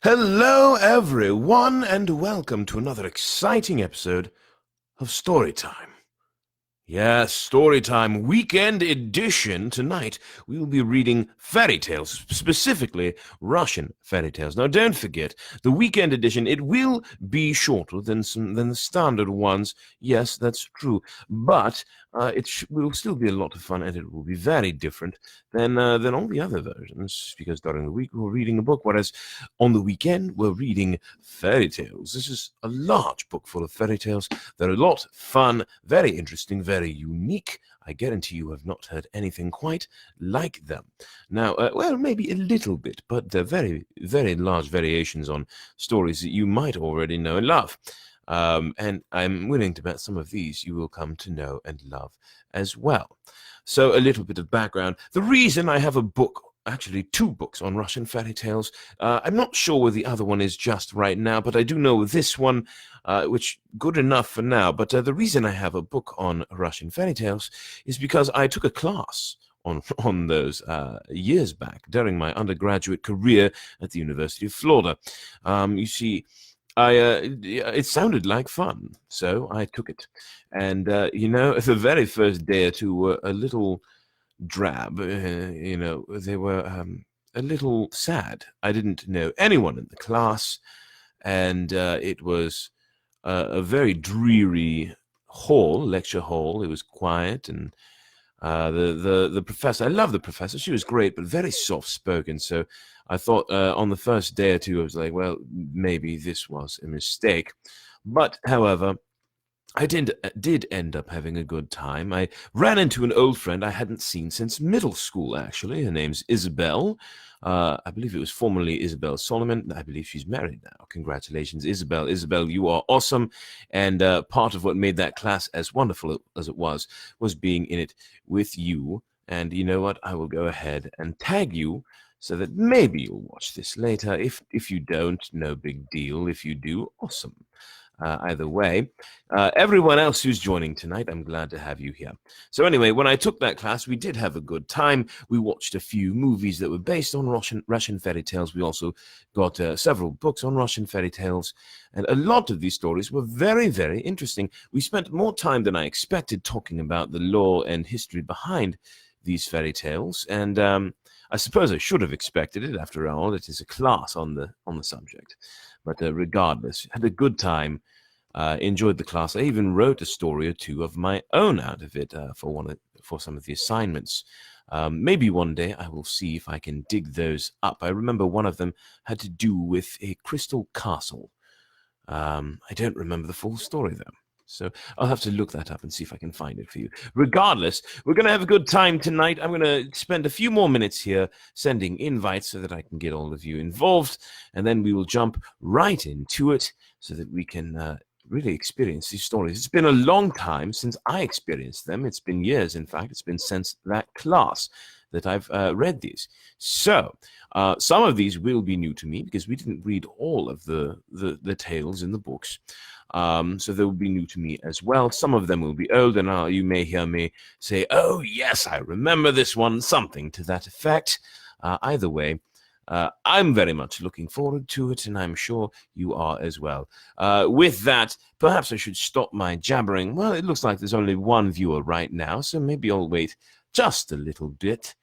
Hello, everyone, and welcome to another exciting episode of Storytime. Yes, Storytime Weekend Edition. Tonight, we will be reading fairy tales, specifically Russian fairy tales. Now, don't forget, the Weekend Edition, it will be shorter than the standard ones. Yes, that's true. But will still be a lot of fun, and it will be very different than all the other versions, because during the week we're reading a book, whereas on the weekend we're reading fairy tales. This is a large book full of fairy tales. They're a lot fun, very interesting, very unique. I guarantee you have not heard anything quite like them. Now, well, maybe a little bit, but they're very, very large variations on stories that you might already know and love. And I'm willing to bet some of these you will come to know and love as well. So, a little bit of background. The reason I have a book, actually two books on Russian fairy tales, I'm not sure where the other one is just right now, but I do know this one, which good enough for now. But the reason I have a book on Russian fairy tales is because I took a class on those years back during my undergraduate career at the University of Florida. You see, it sounded like fun, so I took it. And, the very first day or two were a little drab. They were a little sad. I didn't know anyone in the class, and it was a very dreary lecture hall. It was quiet, and the professor, I love the professor. She was great, but very soft spoken. So I thought on the first day or two, I was like, well, maybe this was a mistake. But however, I did end up having a good time. I ran into an old friend I hadn't seen since middle school, actually. Her name's Isabel. I believe it was formerly Isabel Solomon. I believe she's married now. Congratulations, Isabel. Isabel, you are awesome. And part of what made that class as wonderful as it was being in it with you. And you know what? I will go ahead and tag you so that maybe you'll watch this later. If you don't, no big deal. If you do, awesome. Either way, everyone else who's joining tonight, I'm glad to have you here. So anyway, when I took that class, we did have a good time. We watched a few movies that were based on Russian fairy tales. We also got several books on Russian fairy tales, and a lot of these stories were very, very interesting. We spent more time than I expected talking about the lore and history behind these fairy tales, and I suppose I should have expected it. After all, it is a class on the subject. But regardless, had a good time, enjoyed the class. I even wrote a story or two of my own out of it for some of the assignments. Maybe one day I will see if I can dig those up. I remember one of them had to do with a crystal castle. I don't remember the full story, though. So I'll have to look that up and see if I can find it for you. Regardless, we're going to have a good time tonight. I'm going to spend a few more minutes here sending invites so that I can get all of you involved. And then we will jump right into it so that we can really experience these stories. It's been a long time since I experienced them. It's been years, in fact. It's been since that class that I've read these. So some of these will be new to me because we didn't read all of the tales in the books. So they will be new to me as well. Some of them will be old, and you may hear me say, oh, yes, I remember this one, something to that effect. Either way, I'm very much looking forward to it, and I'm sure you are as well. With that, perhaps I should stop my jabbering. Well, it looks like there's only one viewer right now, so maybe I'll wait just a little bit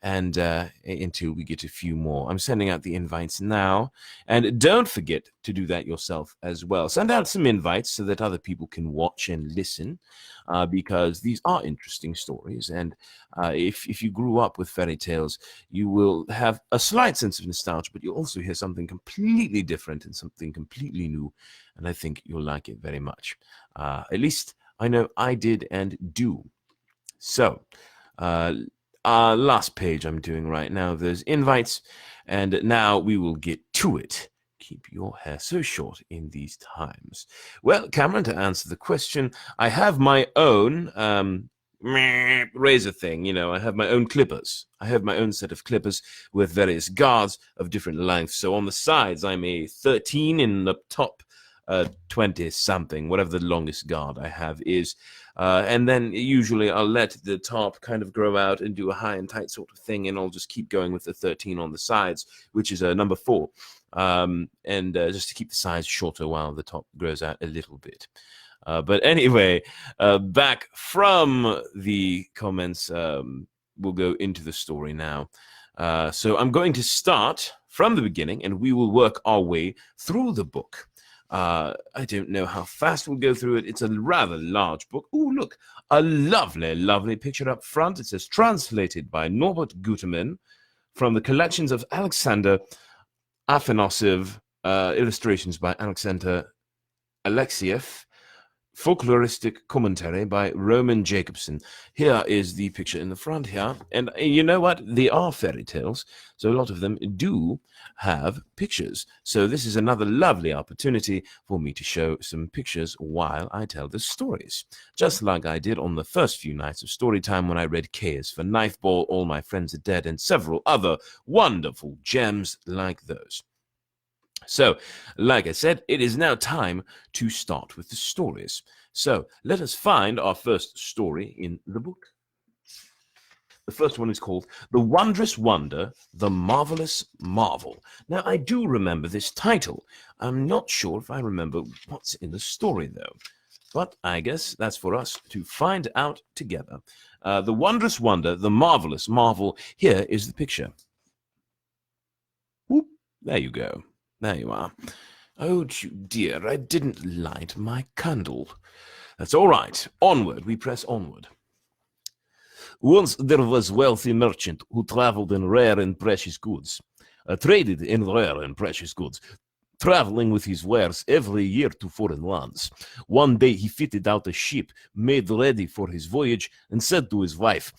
and until we get a few more. I'm sending out the invites now. And don't forget to do that yourself as well. Send out some invites so that other people can watch and listen, because these are interesting stories. And if you grew up with fairy tales, you will have a slight sense of nostalgia, but you'll also hear something completely different and something completely new. And I think you'll like it very much. At least I know I did and do. So, last page I'm doing right now, there's invites, and now we will get to it. Keep your hair so short in these times. Well, Cameron, to answer the question, I have my own razor thing. I have my own clippers. I have my own set of clippers with various guards of different lengths. So on the sides, I'm a 13, in the top 20 something, whatever the longest guard I have is. And then usually I'll let the top kind of grow out and do a high and tight sort of thing, and I'll just keep going with the 13 on the sides, which is number 4. And just to keep the sides shorter while the top grows out a little bit. But anyway, back from the comments, we'll go into the story now. So I'm going to start from the beginning, and we will work our way through the book. I don't know how fast we'll go through it. It's a rather large book. Oh, look, a lovely, lovely picture up front. It says, translated by Norbert Gutermann from the collections of Alexander Afanasyev, illustrations by Alexander Alexiev, folkloristic commentary by Roman Jacobson. Here is the picture in the front here. And you know what? They are fairy tales, so a lot of them do have pictures. So this is another lovely opportunity for me to show some pictures while I tell the stories. Just like I did on the first few nights of story time when I read K is for Knifeball, All My Friends Are Dead, and several other wonderful gems like those. So, like I said, it is now time to start with the stories. So, let us find our first story in the book. The first one is called The Wondrous Wonder, The Marvelous Marvel. Now, I do remember this title. I'm not sure if I remember what's in the story, though. But I guess that's for us to find out together. The Wondrous Wonder, The Marvelous Marvel. Here is the picture. Whoop, there you go. There you are. Oh, dear, I didn't light my candle. That's all right. Onward, we press onward. Once there was a wealthy merchant who traveled in rare and precious goods, traded in rare and precious goods, traveling with his wares every year to foreign lands. One day he fitted out a ship, made ready for his voyage, and said to his wife,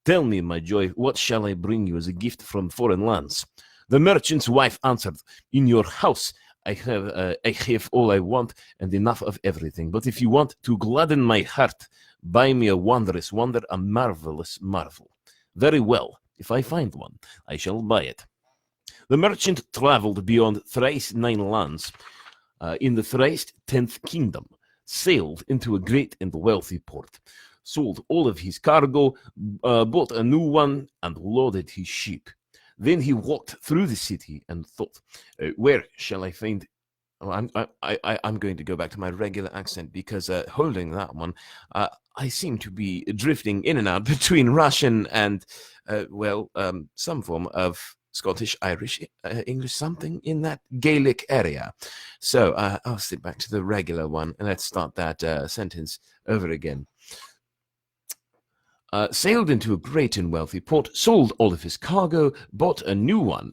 "Tell me, my joy, what shall I bring you as a gift from foreign lands?" The merchant's wife answered, "In your house I have all I want and enough of everything. But if you want to gladden my heart, buy me a wondrous wonder, a marvelous marvel." "Very well. If I find one, I shall buy it." The merchant traveled beyond thrice 9 lands. In the thrice 10th kingdom, sailed into a great and wealthy port, sold all of his cargo, bought a new one, and loaded his ship. Then he walked through the city and thought, where shall I find... Oh, I'm going to go back to my regular accent because holding that one, I seem to be drifting in and out between Russian and, some form of Scottish, Irish, English, something in that Gaelic area. So I'll sit back to the regular one and let's start that sentence over again. Sailed into a great and wealthy port, sold all of his cargo, bought a new one,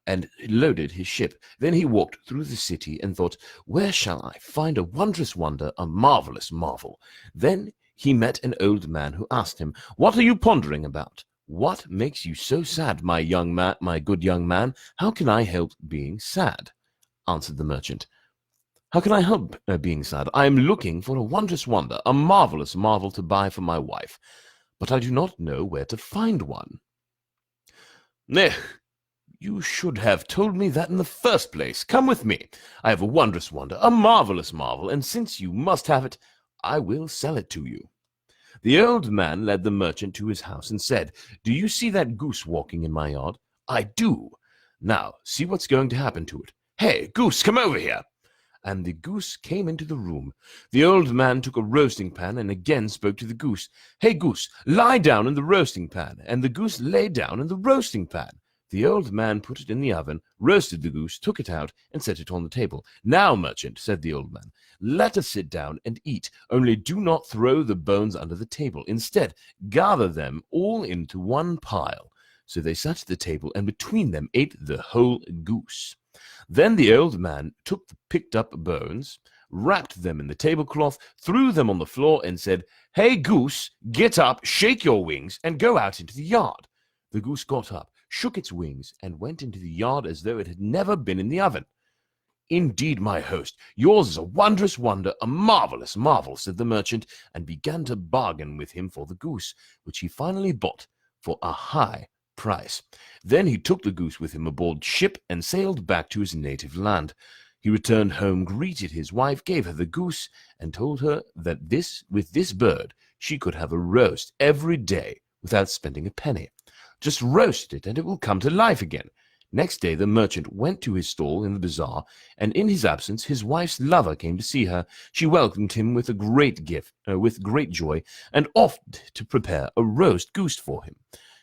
and loaded his ship. Then he walked through the city and thought, where shall I find a wondrous wonder, a marvelous marvel? Then he met an old man who asked him, "What are you pondering about? What makes you so sad, my good young man? How can I help being sad?" answered the merchant. "How can I help being sad? I am looking for a wondrous wonder, a marvelous marvel to buy for my wife, but I do not know where to find one." "Nech, you should have told me that in the first place. Come with me. I have a wondrous wonder, a marvelous marvel, and since you must have it, I will sell it to you." The old man led the merchant to his house and said, "Do you see that goose walking in my yard?" "I do." "Now, see what's going to happen to it. Hey, goose, come over here." And the goose came into the room. The old man took a roasting pan and again spoke to the goose. "Hey, goose, lie down in the roasting pan." And the goose lay down in the roasting pan. The old man put it in the oven, roasted the goose, took it out, and set it on the table. "Now, merchant," said the old man, "let us sit down and eat. Only do not throw the bones under the table. Instead, gather them all into one pile." So they sat at the table, and between them ate the whole goose. Then the old man took the picked up bones, wrapped them in the tablecloth, threw them on the floor, and said, "Hey, goose, get up, shake your wings, and go out into the yard." The goose got up, shook its wings, and went into the yard as though it had never been in the oven. "Indeed, my host, yours is a wondrous wonder, a marvelous marvel," said the merchant, and began to bargain with him for the goose, which he finally bought for a high price. Then he took the goose with him aboard ship and sailed back to his native land. He returned home, greeted his wife, gave her the goose, and told her that with this bird she could have a roast every day without spending a penny. Just roast it, and it will come to life again. Next day the merchant went to his stall in the bazaar, and in his absence his wife's lover came to see her. She welcomed him with great joy, and offered to prepare a roast goose for him.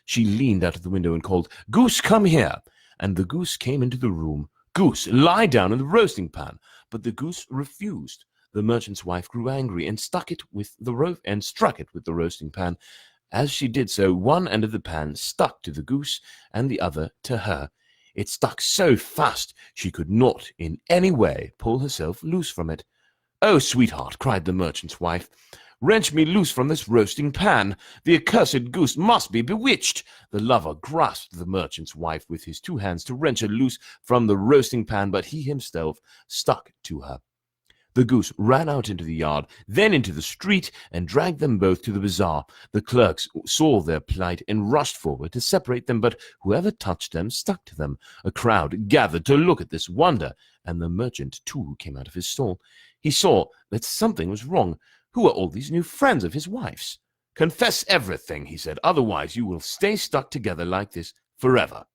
She leaned out of the window and called, "Goose, come here!" And the goose came into the room. "Goose, lie down in the roasting pan." But the goose refused. The merchant's wife grew angry and struck it with the roasting pan. As she did so, one end of the pan stuck to the goose and the other to her. It stuck so fast she could not in any way pull herself loose from it. "Oh, sweetheart," cried the merchant's wife, "wrench me loose from this roasting pan. The accursed goose must be bewitched." The lover grasped the merchant's wife with his 2 hands to wrench her loose from the roasting pan, but he himself stuck to her. The goose ran out into the yard, then into the street, and dragged them both to the bazaar. The clerks saw their plight and rushed forward to separate them, but whoever touched them stuck to them. A crowd gathered to look at this wonder, and the merchant too came out of his stall. He saw that something was wrong. Who are all these new friends of his wife's? "Confess everything," he said, "otherwise you will stay stuck together like this forever."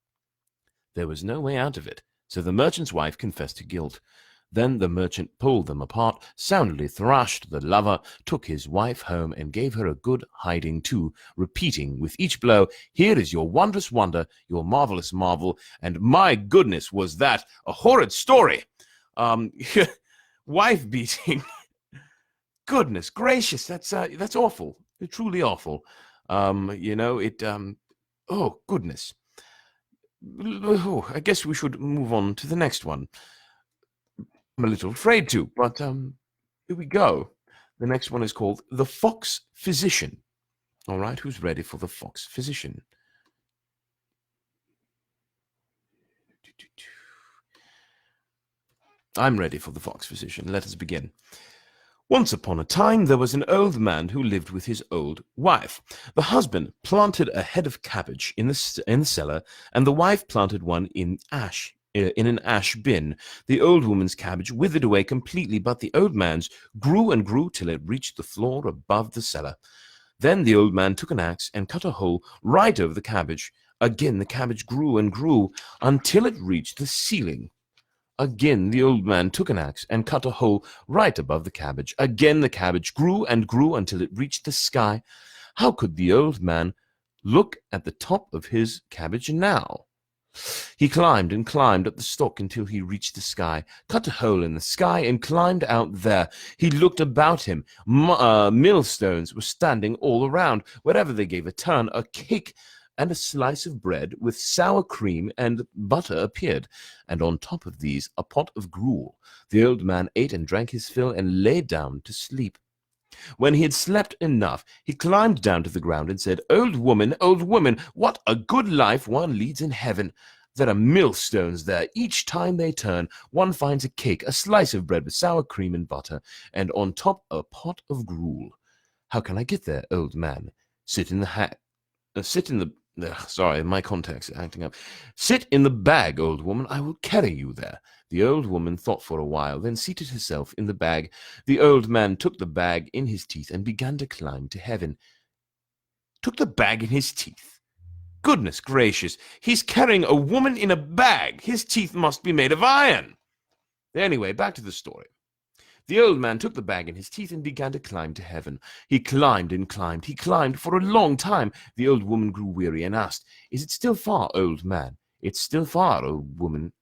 There was no way out of it, so the merchant's wife confessed to guilt. Then the merchant pulled them apart, soundly thrashed the lover, took his wife home, and gave her a good hiding too, repeating with each blow, "Here is your wondrous wonder, your marvelous marvel, and my goodness, was that a horrid story!" Wife beating. Goodness gracious, that's awful. Truly awful. Oh, goodness. Oh, I guess we should move on to the next one. I'm a little afraid to, but here we go. The next one is called The Fox Physician. All right, who's ready for The Fox Physician? I'm ready for The Fox Physician. Let us begin. Once upon a time there was an old man who lived with his old wife. The husband planted a head of cabbage in the cellar, and the wife planted one in an ash bin. The old woman's cabbage withered away completely, but the old man's grew and grew till it reached the floor above the cellar. Then the old man took an axe and cut a hole right over the cabbage. Again the cabbage grew and grew until it reached the ceiling. Again the old man took an axe and cut a hole right above the cabbage. Again the cabbage grew and grew until it reached the sky. How could the old man look at the top of his cabbage now? He climbed and climbed up the stalk until he reached the sky, cut a hole in the sky, and climbed out there. He looked about him. Millstones were standing all around. Wherever they gave a turn, a cake and a slice of bread with sour cream and butter appeared, and on top of these a pot of gruel. The old man ate and drank his fill and lay down to sleep. When he had slept enough, he climbed down to the ground and said, old woman, what a good life one leads in heaven! There are millstones there. Each time they turn, one finds a cake, a slice of bread with sour cream and butter, and on top a pot of gruel. How can I get there, old man? Sit in the bag, old woman. I will carry you there. The old woman thought for a while, then seated herself in the bag. The old man took the bag in his teeth and began to climb to heaven. Took the bag in his teeth? Goodness gracious, he's carrying a woman in a bag. His teeth must be made of iron. Anyway, back to the story. The old man took the bag in his teeth and began to climb to heaven. He climbed and climbed. He climbed for a long time. The old woman grew weary and asked, Is it still far, old man? It's still far, old woman.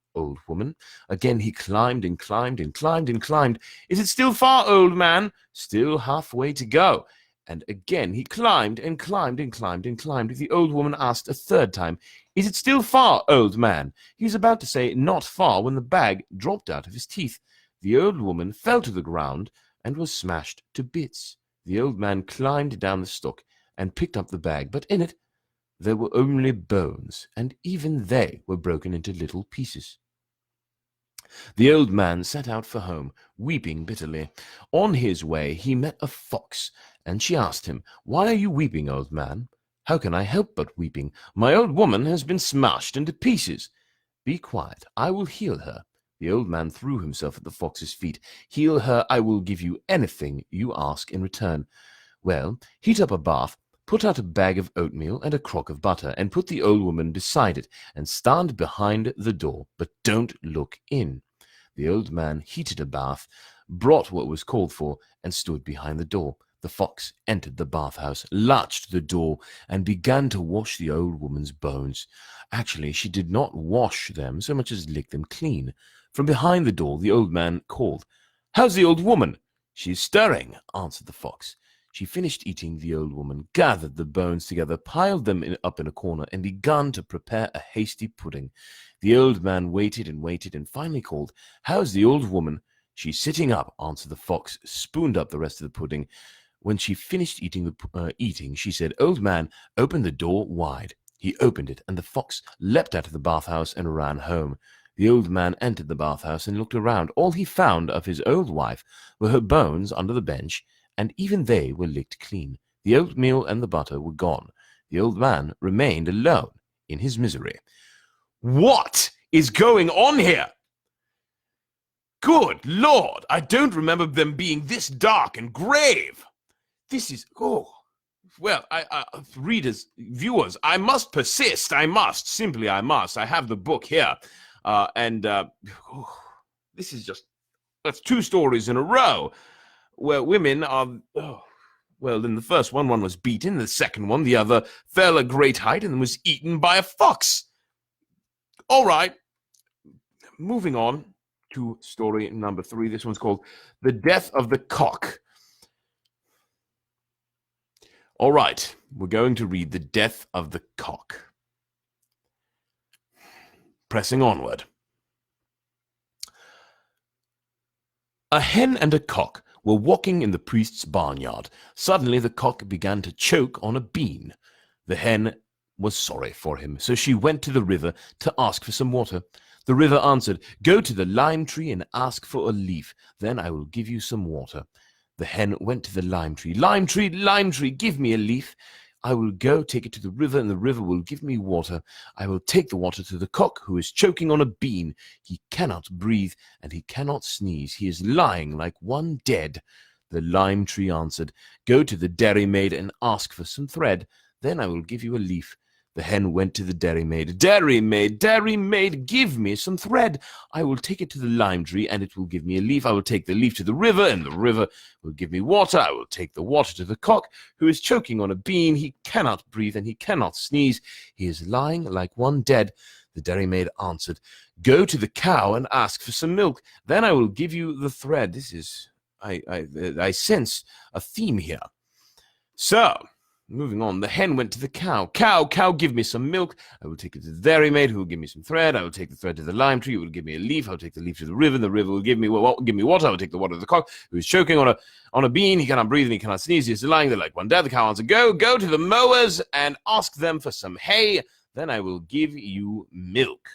Again he climbed and climbed and climbed and climbed. Is it still far, old man? Still halfway to go. And again he climbed and climbed and climbed and climbed. The old woman asked a third time, Is it still far, old man? He was about to say, Not far, when the bag dropped out of his teeth. The old woman fell to the ground and was smashed to bits. The old man climbed down the stalk and picked up the bag, but in it there were only bones, and even they were broken into little pieces. The old man set out for home, weeping bitterly. On his way he met a fox, and she asked him, Why are you weeping, old man? How can I help but weeping? My old woman has been smashed into pieces. Be quiet, I will heal her. The old man threw himself at the fox's feet. "Heal her, I will give you anything you ask in return." "Well, heat up a bath, put out a bag of oatmeal and a crock of butter, and put the old woman beside it, and stand behind the door, but don't look in." The old man heated a bath, brought what was called for, and stood behind the door. The fox entered the bathhouse, latched the door, and began to wash the old woman's bones. Actually, she did not wash them so much as lick them clean. From behind the door, the old man called, "How's the old woman?" "She's stirring," answered the fox. She finished eating. The old woman gathered the bones together, piled them up in a corner, and began to prepare a hasty pudding. The old man waited and waited, and finally called, "How's the old woman?" "She's sitting up," answered the fox, spooned up the rest of the pudding. When she finished eating, she said, "Old man, open the door wide." He opened it, and the fox leapt out of the bathhouse and ran home. The old man entered the bathhouse and looked around. All he found of his old wife were her bones under the bench, and even they were licked clean. The oatmeal and the butter were gone. The old man remained alone in his misery. What is going on here? Good Lord, I don't remember them being this dark and grave. This is, well, readers, viewers, I must persist. I must. I have the book here. This is that's 2 stories in a row where women are, well, in the first one was beaten. The second one, the other fell a great height and was eaten by a fox. All right, moving on to story number 3. This one's called The Death of the Cock. All right, we're going to read The Death of the Cock. Pressing onward. A hen and a cock were walking in the priest's barnyard. Suddenly the cock began to choke on a bean. The hen was sorry for him, so she went to the river to ask for some water. The river answered, "Go to the lime tree and ask for a leaf. Then I will give you some water." The hen went to the lime tree. "Lime tree, give me a leaf. I will go take it to the river, and the river will give me water. I will take the water to the cock, who is choking on a bean. He cannot breathe, and he cannot sneeze. He is lying like one dead." The lime tree answered, "Go to the dairymaid and ask for some thread. Then I will give you a leaf." The hen went to the dairymaid. Dairymaid, give me some thread. I will take it to the lime tree, and it will give me a leaf. I will take the leaf to the river, and the river will give me water. I will take the water to the cock, who is choking on a bean. He cannot breathe, and he cannot sneeze. He is lying like one dead. The dairymaid answered, "Go to the cow and ask for some milk. Then I will give you the thread." This is, I sense a theme here. So, moving on, the hen went to the cow. Cow, give me some milk. I will take it to the dairymaid, who will give me some thread. I will take the thread to the lime tree, who will give me a leaf. I will take the leaf to the river. The river will give me water. I will take the water to the cock, who is choking on a bean. He cannot breathe and he cannot sneeze. He is lying there like one dead. The cow answered, Go to the mowers and ask them for some hay. Then I will give you milk."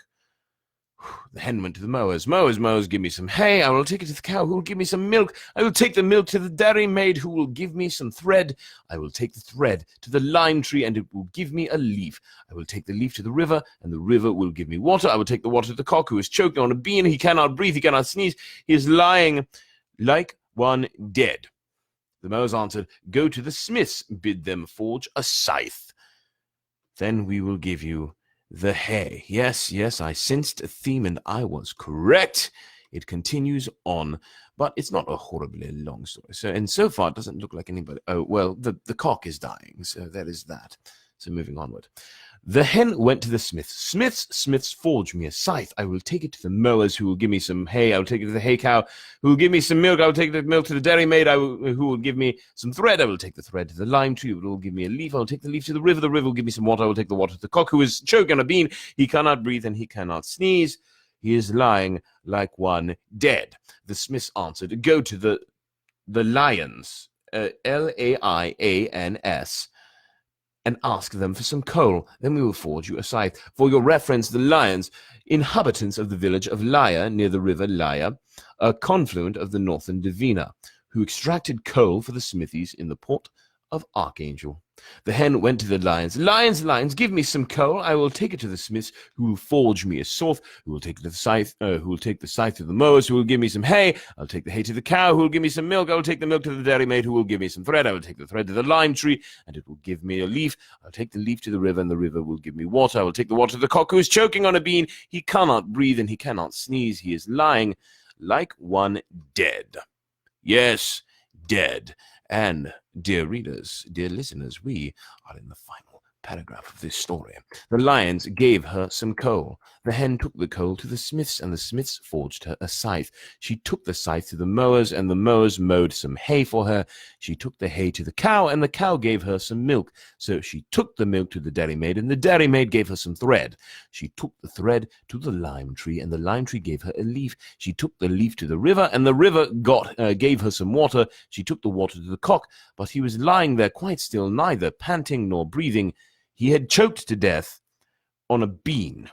The hen went to the mowers. Mowers, give me some hay. I will take it to the cow, who will give me some milk. I will take the milk to the dairymaid, who will give me some thread. I will take the thread to the lime tree, and it will give me a leaf. I will take the leaf to the river, and the river will give me water. I will take the water to the cock, who is choking on a bean. He cannot breathe, he cannot sneeze. He is lying like one dead. The mowers answered, "Go to the smiths, bid them forge a scythe. Then we will give you the hay." Yes, I sensed a theme and I was correct. It continues on, but it's not a horribly long story. So far it doesn't look like anybody. Oh, well, the cock is dying, so that is that. So moving onward. The hen went to the smiths. Smiths, forge me a scythe. I will take it to the mowers, who will give me some hay. I will take it to the hay cow, who will give me some milk. I will take the milk to the dairymaid, who will give me some thread. I will take the thread to the lime tree, who will give me a leaf. I will take the leaf to the river. The river will give me some water. I will take the water to the cock, who is choking on a bean. He cannot breathe and he cannot sneeze. He is lying like one dead. The smiths answered, "Go to the lions, Lians, and ask them for some coal. Then we will forge you a scythe. For your reference, the lions, inhabitants of the village of Laya, near the river Laya, a confluent of the northern Dvina, who extracted coal for the smithies in the port of Archangel." The hen went to the lions. Lions, lions, give me some coal. I will take it to the smiths, who will forge me a saw. Who will take the scythe? Who will take the scythe to the mowers? Who will give me some hay? I'll take the hay to the cow. Who will give me some milk? I will take the milk to the dairymaid. Who will give me some thread? I will take the thread to the lime tree, and it will give me a leaf. I'll take the leaf to the river, and the river will give me water. I will take the water to the cock who is choking on a bean. He cannot breathe, and he cannot sneeze. He is lying like one dead. Yes, dead. And, dear readers, dear listeners, we are in the final paragraph of this story. The lions gave her some coal. The hen took the coal to the smiths, and the smiths forged her a scythe. She took the scythe to the mowers, and the mowers mowed some hay for her. She took the hay to the cow, and the cow gave her some milk. So she took the milk to the dairymaid, and the dairymaid gave her some thread. She took the thread to the lime tree, and the lime tree gave her a leaf. She took the leaf to the river, and the river gave her some water. She took the water to the cock, but he was lying there quite still, neither panting nor breathing. He had choked to death on a bean.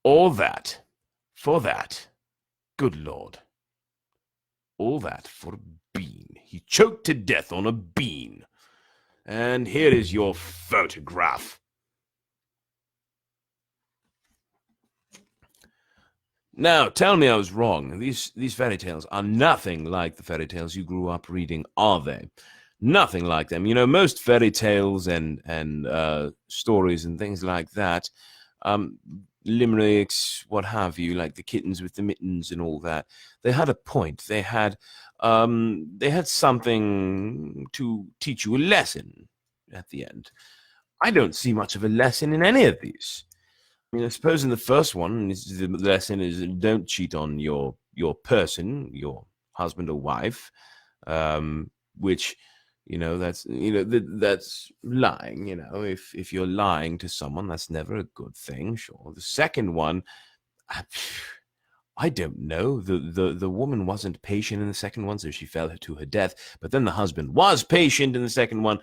All that for that. Good Lord. All that for a bean. He choked to death on a bean. And here is your photograph. Now, tell me I was wrong. These fairy tales are nothing like the fairy tales you grew up reading, are they? Nothing like them. You know, most fairy tales and stories and things like that, limericks, what have you, like the kittens with the mittens and all that, they had a point. They had something to teach you a lesson at the end. I don't see much of a lesson in any of these. I mean, I suppose in the first one, the lesson is don't cheat on your person, your husband or wife, which, you know, that's lying. You know, if you're lying to someone, that's never a good thing. Sure. The second one, I don't know. The woman wasn't patient in the second one, so she fell to her death. But then the husband was patient in the second one.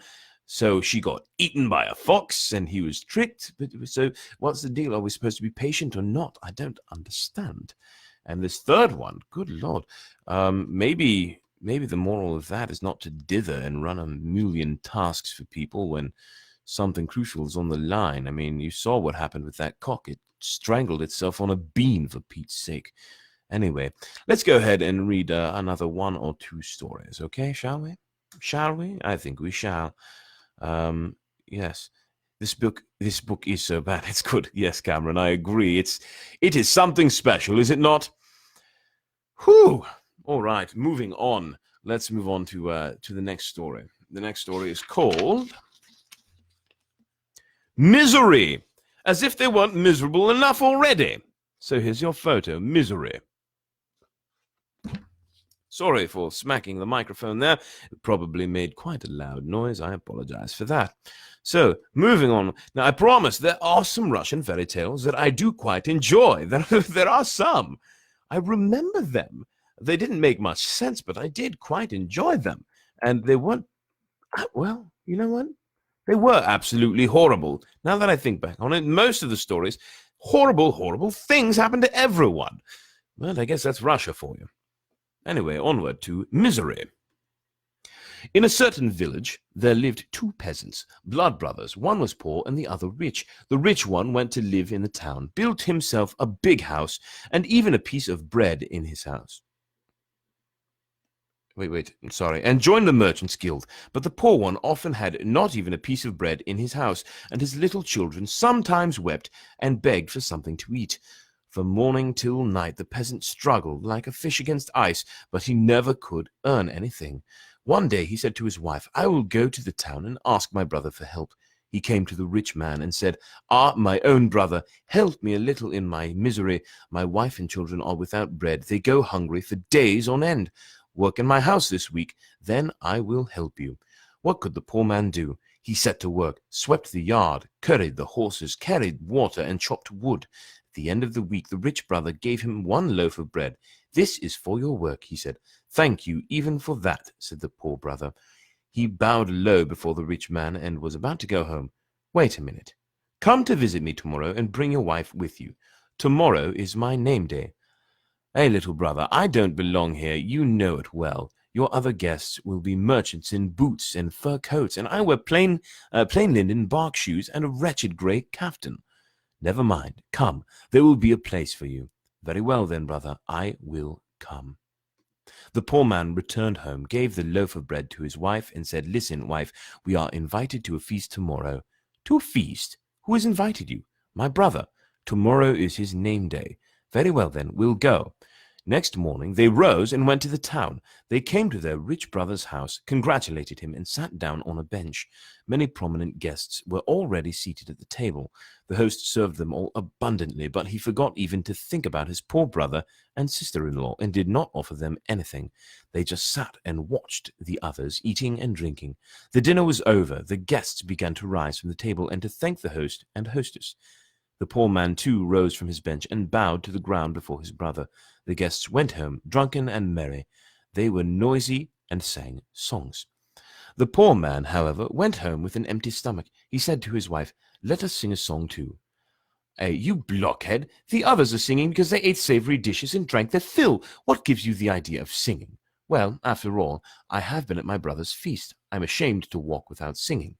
So she got eaten by a fox, and he was tricked. But so what's the deal? Are we supposed to be patient or not? I don't understand. And this third one, good Lord, maybe the moral of that is not to dither and run a million tasks for people when something crucial is on the line. I mean, you saw what happened with that cock. It strangled itself on a bean, for Pete's sake. Anyway, let's go ahead and read another one or two stories, okay? Shall we? Shall we? I think we shall. Yes, this book is so bad it's good. Yes, Cameron, I agree. It is something special, is it not? Whew. All right, moving on. Let's move on to the next story. The next story is called Misery, as if they weren't miserable enough already. So here's your photo, Misery. Sorry for smacking the microphone there. It probably made quite a loud noise. I apologize for that. So, moving on. Now, I promise there are some Russian fairy tales that I do quite enjoy. There are some. I remember them. They didn't make much sense, but I did quite enjoy them. And they weren't, well, you know what? They were absolutely horrible. Now that I think back on it, most of the stories, horrible, horrible things happen to everyone. Well, I guess that's Russia for you. Anyway, onward to Misery. In a certain village, there lived two peasants, blood brothers. One was poor and the other rich. The rich one went to live in the town, built himself a big house, and even a piece of bread in his house. And joined the Merchants' Guild. But the poor one often had not even a piece of bread in his house, and his little children sometimes wept and begged for something to eat. From morning till night the peasant struggled like a fish against ice, but he never could earn anything. One day he said to his wife, "I will go to the town and ask my brother for help." He came to the rich man and said, my own brother, help me a little in my misery. My wife and children are without bread. They go hungry for days on end. Work in my house this week, then I will help you." What could the poor man do? He set to work, swept the yard, curried the horses, carried water, and chopped wood. At the end of the week, the rich brother gave him one loaf of bread. "This is for your work," he said. "Thank you even for that," said the poor brother. He bowed low before the rich man and was about to go home. "Wait a minute. Come to visit me tomorrow and bring your wife with you. Tomorrow is my name day." "Hey, little brother, I don't belong here. You know it well. Your other guests will be merchants in boots and fur coats, and I wear plain linen bark shoes and a wretched grey caftan. Never mind. Come, there will be a place for you. Very well then, brother, I will come. The poor man returned home, gave the loaf of bread to his wife, and said, Listen, wife, we are invited to a feast tomorrow. To a feast? Who has invited you? My brother. Tomorrow is his name day. Very well then, we'll go. Next morning they rose and went to the town. They came to their rich brother's house, congratulated him, and sat down on a bench. Many prominent guests were already seated at the table. The host served them all abundantly, but he forgot even to think about his poor brother and sister-in-law, and did not offer them anything. They just sat and watched the others, eating and drinking. The dinner was over. The guests began to rise from the table and to thank the host and hostess. The poor man, too, rose from his bench and bowed to the ground before his brother. The guests went home, drunken and merry. They were noisy and sang songs. The poor man, however, went home with an empty stomach. He said to his wife, Let us sing a song too. You blockhead! The others are singing because they ate savory dishes and drank their fill. What gives you the idea of singing? Well, after all, I have been at my brother's feast. I'm ashamed to walk without singing.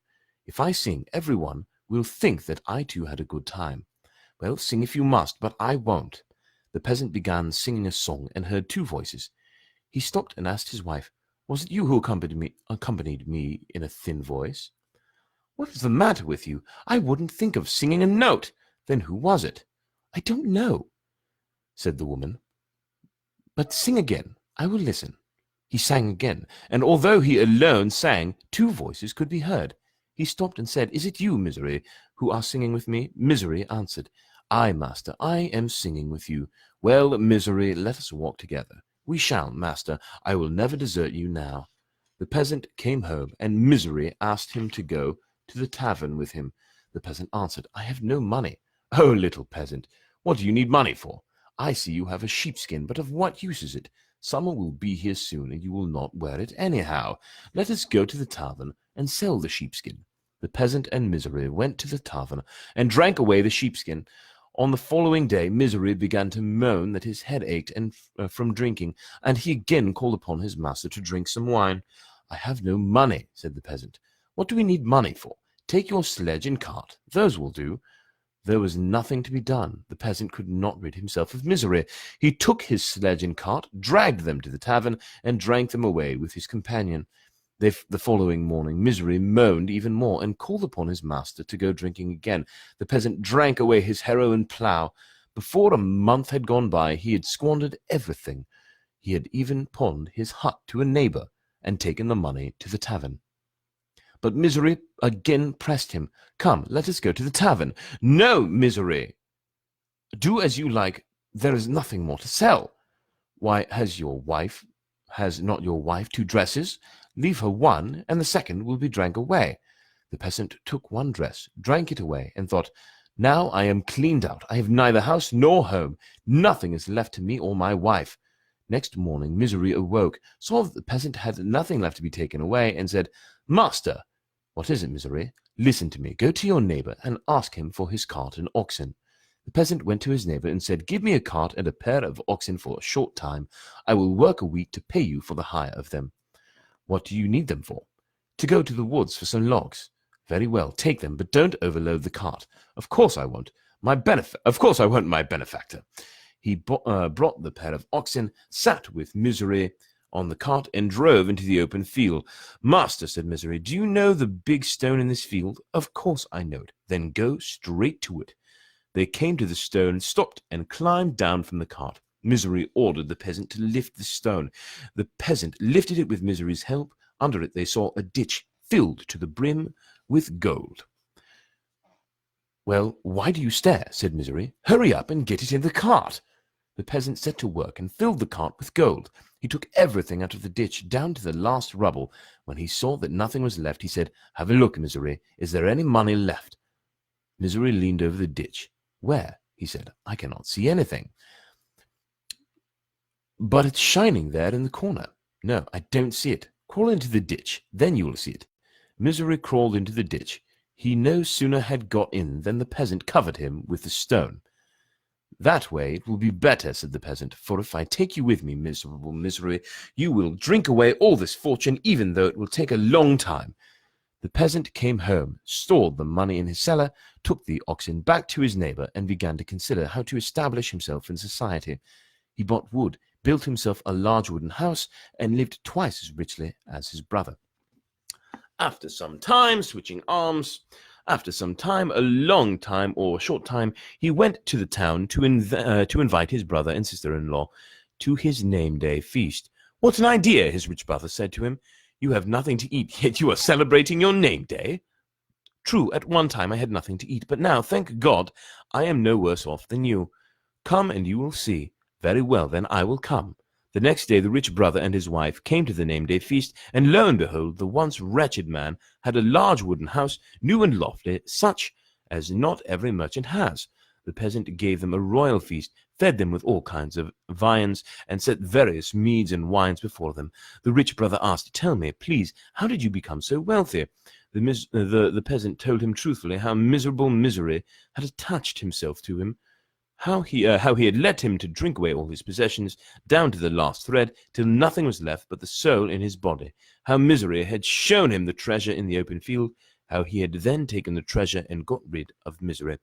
If I sing, everyone will think that I too had a good time. Well, sing if you must, but I won't. The peasant began singing a song and heard two voices. He stopped and asked his wife, Was it you who accompanied me in a thin voice? What is the matter with you? I wouldn't think of singing a note. Then who was it? I don't know, said the woman. But sing again. I will listen. He sang again, and although he alone sang, two voices could be heard. He stopped and said, Is it you, Misery, who are singing with me? Misery answered, Aye, master, I am singing with you. Well, Misery, let us walk together. We shall, master. I will never desert you now. The peasant came home, and Misery asked him to go to the tavern with him. The peasant answered, I have no money. Oh, little peasant, what do you need money for? I see you have a sheepskin, but of what use is it? Summer will be here soon, and you will not wear it anyhow. Let us go to the tavern and sell the sheepskin. The peasant and Misery went to the tavern and drank away the sheepskin. On the following day, Misery began to moan that his head ached from drinking, and he again called upon his master to drink some wine. I have no money, said the peasant. What do we need money for? Take your sledge and cart. Those will do. There was nothing to be done. The peasant could not rid himself of Misery. He took his sledge and cart, dragged them to the tavern, and drank them away with his companion. The following morning, Misery moaned even more and called upon his master to go drinking again. The peasant drank away his harrow and plough. Before a month had gone by, he had squandered everything. He had even pawned his hut to a neighbor and taken the money to the tavern. But Misery again pressed him. Come, let us go to the tavern. No, Misery. Do as you like. There is nothing more to sell. Why, has not your wife two dresses? Leave her one, and the second will be drank away. The peasant took one dress, drank it away, and thought, Now I am cleaned out. I have neither house nor home. Nothing is left to me or my wife. Next morning Misery awoke, saw that the peasant had nothing left to be taken away, and said, Master, what is it, Misery? Listen to me. Go to your neighbor and ask him for his cart and oxen. The peasant went to his neighbor and said, Give me a cart and a pair of oxen for a short time. I will work a week to pay you for the hire of them. What do you need them for? To go to the woods for some logs. Very well, take them, but don't overload the cart. Of course I won't. Of course I won't, my benefactor. He brought the pair of oxen, sat with Misery on the cart, and drove into the open field. Master, said Misery, do you know the big stone in this field? Of course I know it. Then go straight to it. They came to the stone, stopped, and climbed down from the cart. Misery ordered the peasant to lift the stone. The peasant lifted it with Misery's help. Under it they saw a ditch filled to the brim with gold. Well, why do you stare? Said Misery. Hurry up and get it in the cart. The peasant set to work and filled the cart with gold. He took everything out of the ditch, down to the last rubble. When he saw that nothing was left, he said, Have a look, Misery. Is there any money left? Misery leaned over the ditch. Where? He said. I cannot see anything. But it's shining there in the corner. No, I don't see it. Crawl into the ditch. Then you will see it. Misery crawled into the ditch. He no sooner had got in than the peasant covered him with the stone. "That way it will be better," said the peasant, "for if I take you with me, miserable misery, you will drink away all this fortune, even though it will take a long time." The peasant came home, stored the money in his cellar, took the oxen back to his neighbor, and began to consider how to establish himself in society. He bought wood, built himself a large wooden house, and lived twice as richly as his brother. After some time, switching arms, after some time, a long time or a short time, he went to the town to invite his brother and sister-in-law to his name-day feast. "What an idea," his rich brother said to him. "You have nothing to eat, yet you are celebrating your name-day." "True, at one time I had nothing to eat, but now, thank God, I am no worse off than you. Come and you will see." "Very well, then I will come." The next day the rich brother and his wife came to the name-day feast, and lo and behold, the once wretched man had a large wooden house, new and lofty, such as not every merchant has. The peasant gave them a royal feast, fed them with all kinds of viands, and set various meads and wines before them. The rich brother asked, "Tell me, please, how did you become so wealthy?" The peasant told him truthfully how miserable misery had attached himself to him, how he had led him to drink away all his possessions, down to the last thread, till nothing was left but the soul in his body, how misery had shown him the treasure in the open field, how he had then taken the treasure and got rid of misery.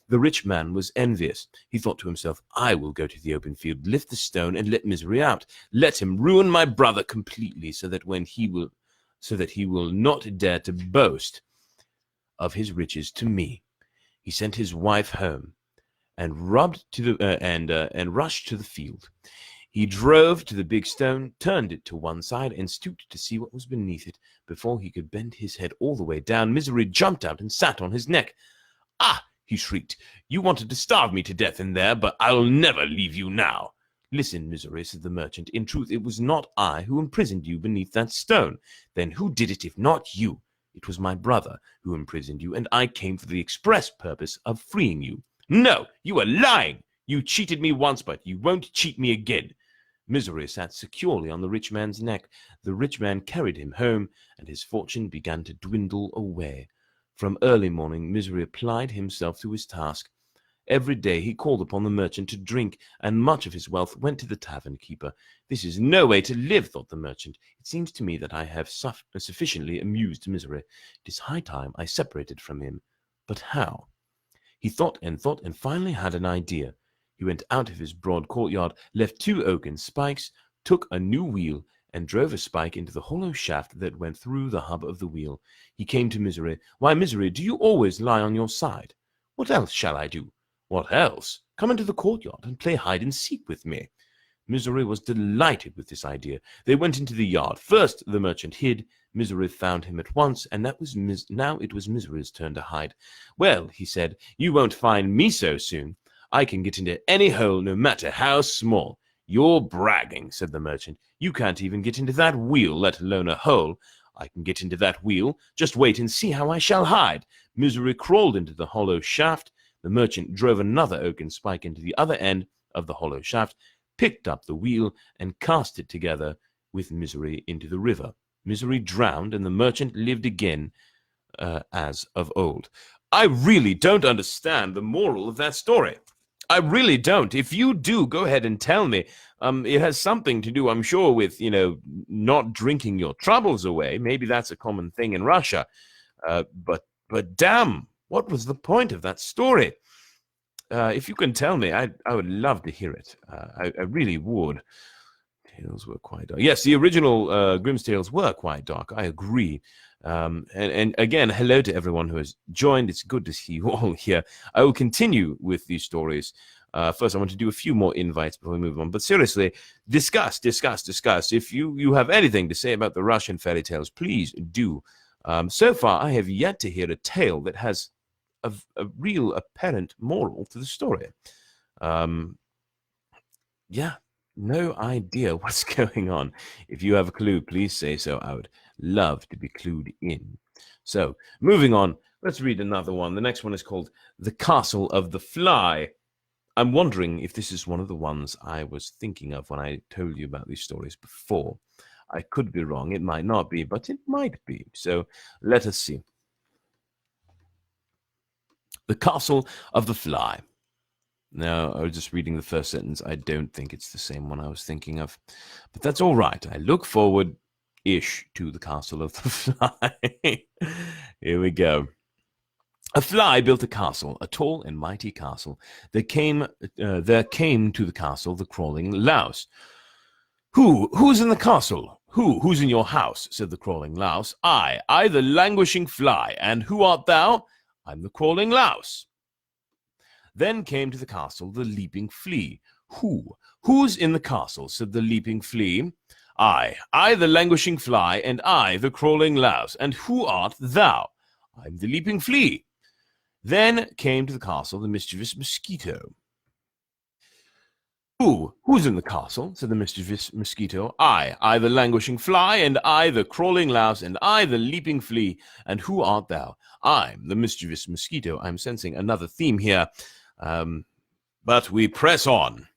The rich man was envious. He thought to himself, "I will go to the open field, lift the stone, and let misery out. Let him ruin my brother completely, so that he will not dare to boast of his riches to me." He sent his wife home and rushed to the field. He drove to the big stone, turned it to one side, and stooped to see what was beneath it. Before he could bend his head all the way down, Misery jumped out and sat on his neck. "Ah!" he shrieked. "You wanted to starve me to death in there, but I'll never leave you now." "Listen, Misery," said the merchant. "In truth, it was not I who imprisoned you beneath that stone." "Then who did it if not you?" "It was my brother who imprisoned you, and I came for the express purpose of freeing you." "No, you are lying. You cheated me once, but you won't cheat me again." Misery sat securely on the rich man's neck. The rich man carried him home, and his fortune began to dwindle away. From early morning, Misery applied himself to his task. Every day he called upon the merchant to drink, and much of his wealth went to the tavern keeper. "This is no way to live," thought the merchant. "It seems to me that I have sufficiently amused Misery. It is high time I separated from him. But how?" He thought and finally had an idea. He went out of his broad courtyard, left 2 oaken spikes, took a new wheel, and drove a spike into the hollow shaft that went through the hub of the wheel. He came to Misery. "Why, Misery, do you always lie on your side?" "What else shall I do?" "What else? Come into the courtyard and play hide and seek with me." Misery was delighted with this idea. They went into the yard. First the merchant hid. Misery found him at once, and now it was Misery's turn to hide. "Well," he said, "you won't find me so soon. I can get into any hole, no matter how small." "You're bragging," said the merchant. "You can't even get into that wheel, let alone a hole." "I can get into that wheel. Just wait and see how I shall hide." Misery crawled into the hollow shaft. The merchant drove another oaken spike into the other end of the hollow shaft, picked up the wheel, and cast it together with Misery into the river. Misery drowned, and the merchant lived again as of old. I really don't understand the moral of that story. I really don't. If you do, go ahead and tell me. It has something to do, I'm sure, with, not drinking your troubles away. Maybe that's a common thing in Russia. But damn, what was the point of that story? If you can tell me, I would love to hear it. I really would. Tales were quite dark. Yes, the original Grimm's Tales were quite dark. I agree. And again, hello to everyone who has joined. It's good to see you all here. I will continue with these stories. First, I want to do a few more invites before we move on. But seriously, discuss. If you have anything to say about the Russian fairy tales, please do. So far, I have yet to hear a tale that has a real apparent moral to the story. Yeah, no idea what's going on. If you have a clue, please say so. I would love to be clued in. So, moving on, let's read another one. The next one is called The Castle of the Fly. I'm wondering if this is one of the ones I was thinking of when I told you about these stories before. I could be wrong. It might not be, but it might be. So, let us see. The Castle of the Fly. No, I was just reading the first sentence. I don't think it's the same one I was thinking of. But that's all right. I look forward-ish to the castle of the fly. Here we go. A fly built a castle, a tall and mighty castle. There came to the castle the crawling louse. Who's in the castle? Who's in your house? Said the crawling louse. I, the languishing fly. And who art thou? I'm the crawling louse. Then came to the castle the leaping flea. Who's in the castle? Said the leaping flea. I, the languishing fly, and I, the crawling louse. And who art thou? I'm the leaping flea. Then came to the castle the mischievous mosquito. Who's in the castle? Said the mischievous mosquito. I, the languishing fly, and I, the crawling louse, and I, the leaping flea. And who art thou? I'm the mischievous mosquito. I'm sensing another theme here, but we press on.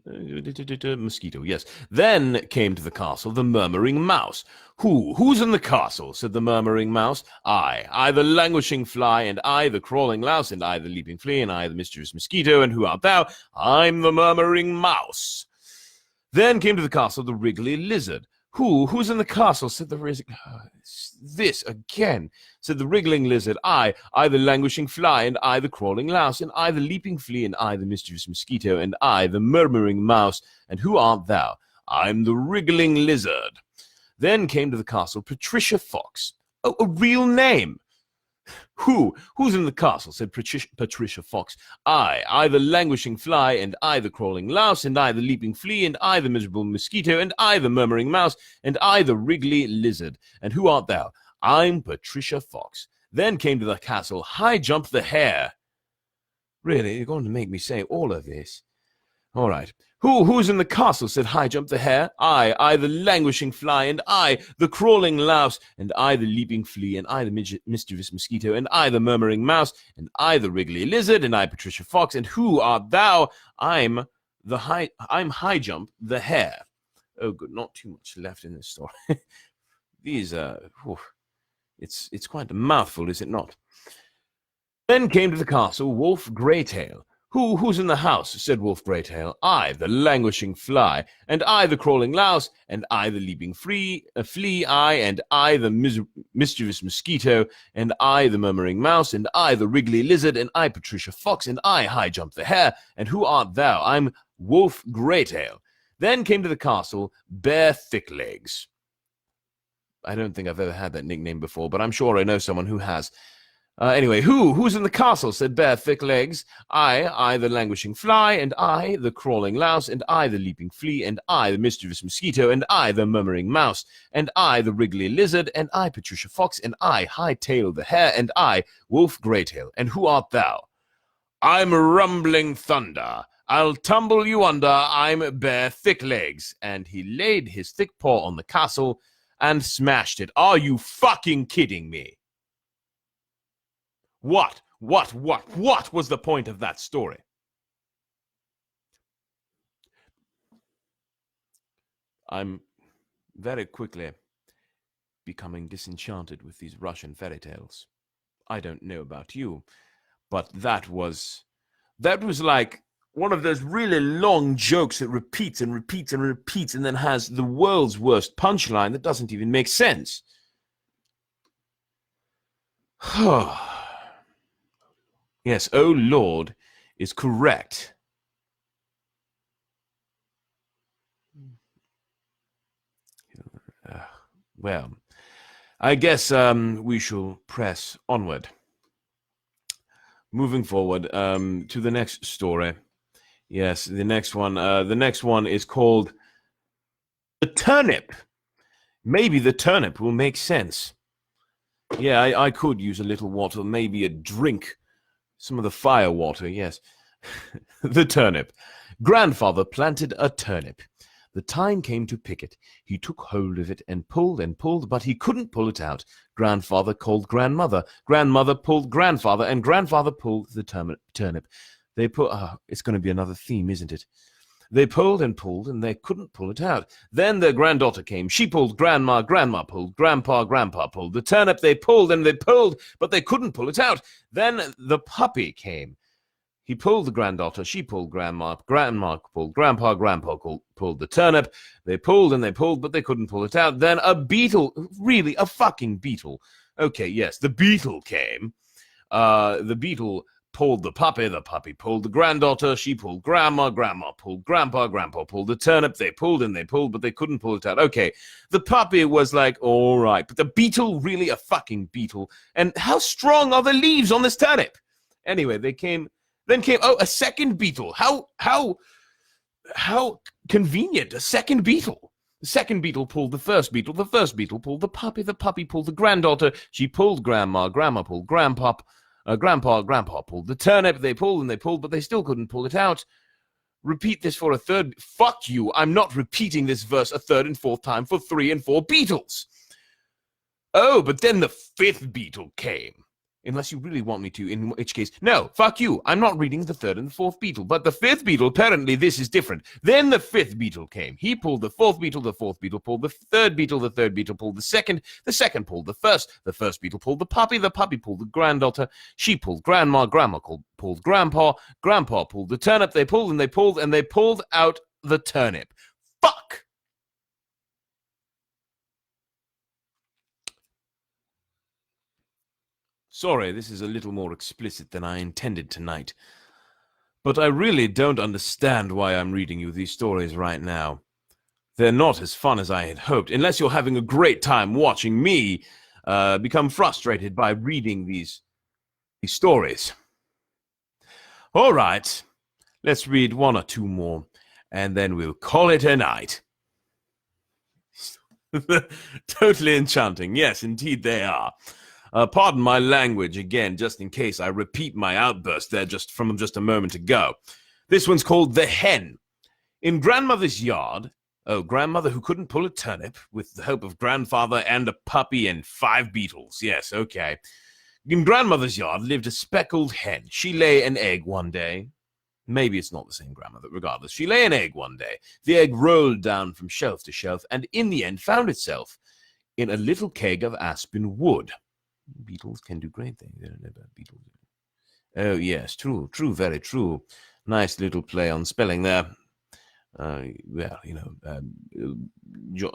Mosquito, yes. Then came to the castle the murmuring mouse. Who's in the castle? Said the murmuring mouse. I, the languishing fly, and I, the crawling louse, and I, the leaping flea, and I, the mischievous mosquito. And who art thou? I'm the murmuring mouse. Then came to the castle the wriggly lizard. Who's in the castle? Said the this again, said the wriggling lizard. I, the languishing fly, and I, the crawling louse, and I, the leaping flea, and I, the mischievous mosquito, and I, the murmuring mouse. And who art thou? I'm the wriggling lizard. Then came to the castle Patricia Fox. Oh, a real name. Who's in the castle? Said Patricia Fox. I, the languishing fly, and I, the crawling louse, and I, the leaping flea, and I, the miserable mosquito, and I, the murmuring mouse, and I, the wriggly lizard. And who art thou? I'm Patricia Fox. Then came to the castle High Jump the hare. Really, you're going to make me say all of this? All right. Who's in the castle? Said High Jump the hare. I, the languishing fly, and I, the crawling louse, and I, the leaping flea, and I, the mischievous mosquito, and I, the murmuring mouse, and I, the wriggly lizard, and I, Patricia Fox. And who art thou? I'm High Jump the hare. Oh, good. Not too much left in this story. These it's quite a mouthful, is it not? Then came to the castle Wolf Greytail. Who's in the house? Said Wolf Greytail. I, the languishing fly, and I, the crawling louse, and I, the leaping flea, I, and I, the mischievous mosquito, and I, the murmuring mouse, and I, the wriggly lizard, and I, Patricia Fox, and I, High Jump the hare. And who art thou? I'm Wolf Greytail. Then came to the castle Bear Thicklegs. I don't think I've ever had that nickname before, but I'm sure I know someone who has. Anyway, who's in the castle? Said Bear Thicklegs. I, the languishing fly, and I, the crawling louse, and I, the leaping flea, and I, the mischievous mosquito, and I, the murmuring mouse, and I, the wriggly lizard, and I, Patricia Fox, and I, Hightail the hare, and I, Wolf Greytail. And who art thou? I'm Rumbling Thunder. I'll tumble you under. I'm Bear Thicklegs. And he laid his thick paw on the castle and smashed it. Are you fucking kidding me? What was the point of that story? I'm very quickly becoming disenchanted with these Russian fairy tales. I don't know about you, but that was like one of those really long jokes that repeats and repeats and repeats and then has the world's worst punchline that doesn't even make sense. Yes, oh Lord is correct. Well, I guess we shall press onward. Moving forward to the next story. Yes, the next one. The next one is called The Turnip. Maybe the turnip will make sense. Yeah, I could use a little water, maybe a drink. Some of the fire water, yes. The turnip. Grandfather planted a turnip. The time came to pick it. He took hold of it and pulled, but he couldn't pull it out. Grandfather called grandmother. Grandmother pulled grandfather, and grandfather pulled the turnip. They put, it's going to be another theme, isn't it? They pulled and pulled, and they couldn't pull it out. Then their granddaughter came. She pulled. Grandma pulled. Grandpa pulled. The turnip they pulled and they pulled, but they couldn't pull it out. Then the puppy came. He pulled the granddaughter. She pulled. Grandma pulled. Grandpa pulled the turnip. They pulled and they pulled, but they couldn't pull it out. Then a beetle, really a fucking beetle. Okay, yes, the beetle came. The beetle pulled the puppy pulled the granddaughter, she pulled grandma pulled grandpa pulled the turnip, they pulled and they pulled, but they couldn't pull it out. Okay, the puppy was like, all right, but the beetle, really a fucking beetle, and how strong are the leaves on this turnip? Anyway, then came, a second beetle. How convenient, a second beetle. The second beetle pulled the first beetle pulled the puppy pulled the granddaughter, she pulled grandma pulled grandpa pulled the turnip, they pulled and they pulled, but they still couldn't pull it out. Repeat this for a third. Fuck you, I'm not repeating this verse a third and fourth time for 3 and 4 beetles. Oh, but then the fifth beetle came. Unless you really want me to, in which case, no, fuck you. I'm not reading the third and the fourth beetle. But the fifth beetle, apparently this is different. Then the fifth beetle came. He pulled the fourth beetle pulled the third beetle pulled the second pulled the first beetle pulled the puppy pulled the granddaughter, she pulled grandma pulled grandpa pulled the turnip, they pulled and they pulled and they pulled out the turnip. Fuck! Sorry, this is a little more explicit than I intended tonight. But I really don't understand why I'm reading you these stories right now. They're not as fun as I had hoped, unless you're having a great time watching me become frustrated by reading these stories. All right, let's read 1 or 2 more, and then we'll call it a night. Totally enchanting. Yes, indeed they are. Pardon my language again, just in case I repeat my outburst there from just a moment ago. This one's called The Hen. In grandmother's yard, grandmother who couldn't pull a turnip, with the help of grandfather and a puppy and 5 beetles. Yes, okay. In grandmother's yard lived a speckled hen. She lay an egg one day. Maybe it's not the same grandmother, regardless. She lay an egg one day. The egg rolled down from shelf to shelf, and in the end found itself in a little keg of aspen wood. Beetles can do great things. I don't know about beetles. Oh, yes, true, very true. Nice little play on spelling there. Well,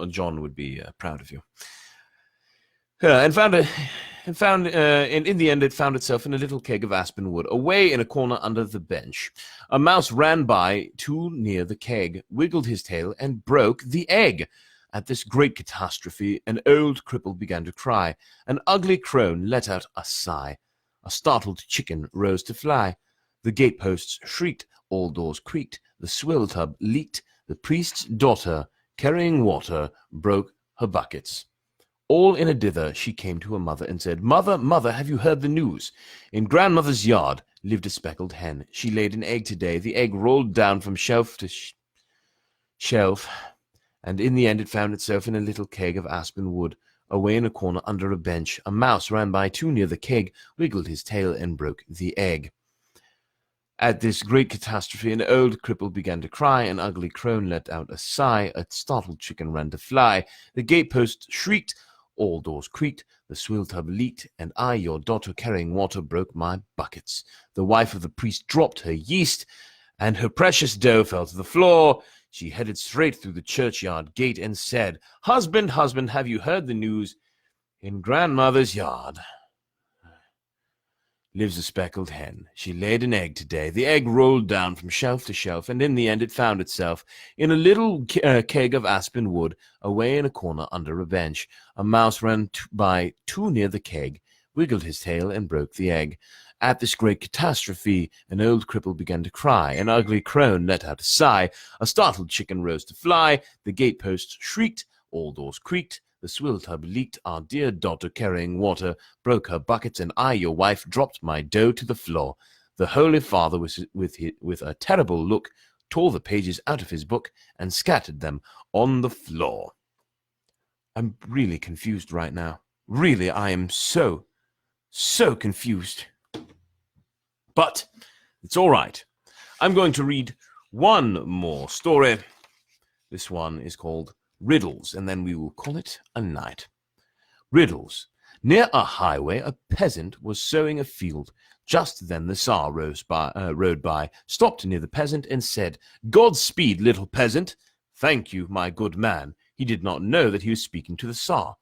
John would be proud of you. In the end, it found itself in a little keg of aspen wood, away in a corner under the bench. A mouse ran by too near the keg, wiggled his tail, and broke the egg. At this great catastrophe, an old cripple began to cry. An ugly crone let out a sigh. A startled chicken rose to fly. The gateposts shrieked, all doors creaked, the swill tub leaked. The priest's daughter, carrying water, broke her buckets. All in a dither, she came to her mother and said, "Mother, mother, have you heard the news? In grandmother's yard lived a speckled hen. She laid an egg today. The egg rolled down from shelf to shelf, and in the end it found itself in a little keg of aspen wood, away in a corner under a bench. A mouse ran by too near the keg, wiggled his tail, and broke the egg." At this great catastrophe, an old cripple began to cry. An ugly crone let out a sigh. A startled chicken ran to fly. The gatepost shrieked, all doors creaked, the swill tub leaked, and I, your daughter, carrying water, broke my buckets. The wife of the priest dropped her yeast, and her precious dough fell to the floor. She headed straight through the churchyard gate and said, "Husband, husband, have you heard the news? In grandmother's yard lives a speckled hen. She laid an egg today. The egg rolled down from shelf to shelf, and in the end it found itself in a little keg of aspen wood, away in a corner under a bench. A mouse ran by too near the keg, wiggled his tail, and broke the egg. At this great catastrophe, an old cripple began to cry. An ugly crone let out a sigh. A startled chicken rose to fly. The gatepost shrieked. All doors creaked. The swill tub leaked. Our dear daughter, carrying water, broke her buckets, and I, your wife, dropped my dough to the floor. The Holy Father, with a terrible look, tore the pages out of his book and scattered them on the floor. I'm really confused right now. Really, I am so confused. But it's all right. I'm going to read one more story. This one is called Riddles, and then we will call it a night. Riddles. Near a highway, a peasant was sowing a field. Just then the Tsar rode by, stopped near the peasant, and said, "Godspeed, little peasant." "Thank you, my good man." He did not know that he was speaking to the Tsar.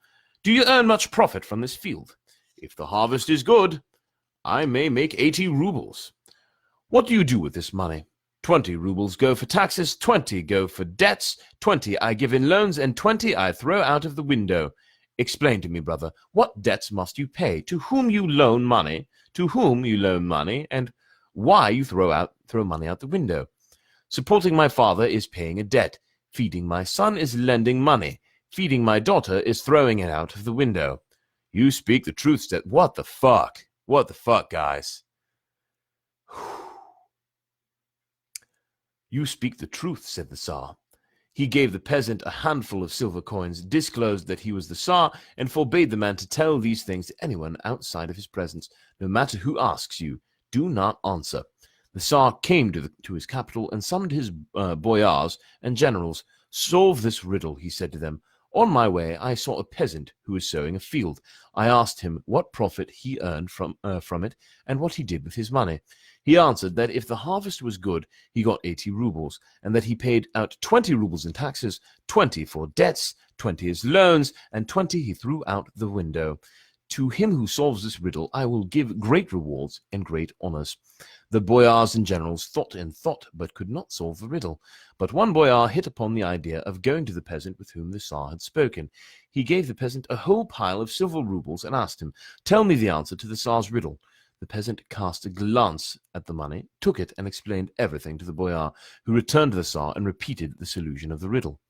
"Do you earn much profit from this field?" "If the harvest is good, I may make 80 rubles." "What do you do with this money?" 20 rubles go for taxes, 20 go for debts, 20 I give in loans, and 20 I throw out of the window." "Explain to me, brother, what debts must you pay, to whom you loan money, and why you throw money out the window?" "Supporting my father is paying a debt. Feeding my son is lending money. Feeding my daughter is throwing it out of the window." "You speak the truth, What the fuck? What the fuck, guys? "You speak the truth," said the Tsar. He gave the peasant a handful of silver coins, disclosed that he was the Tsar, and forbade the man to tell these things to anyone outside of his presence. "No matter who asks you, do not answer." The Tsar came to his capital and summoned his boyars and generals. "Solve this riddle," he said to them. "On my way, I saw a peasant who was sowing a field. I asked him what profit he earned from it and what he did with his money. He answered that if the harvest was good, he got 80 rubles, and that he paid out 20 rubles in taxes, 20 for debts, 20 as loans, and 20 he threw out the window. To him who solves this riddle, I will give great rewards and great honors." The boyars and generals thought and thought, but could not solve the riddle. But one boyar hit upon the idea of going to the peasant with whom the Tsar had spoken. He gave the peasant a whole pile of silver rubles and asked him, "Tell me the answer to the Tsar's riddle." The peasant cast a glance at the money, took it, and explained everything to the boyar, who returned to the Tsar and repeated the solution of the riddle.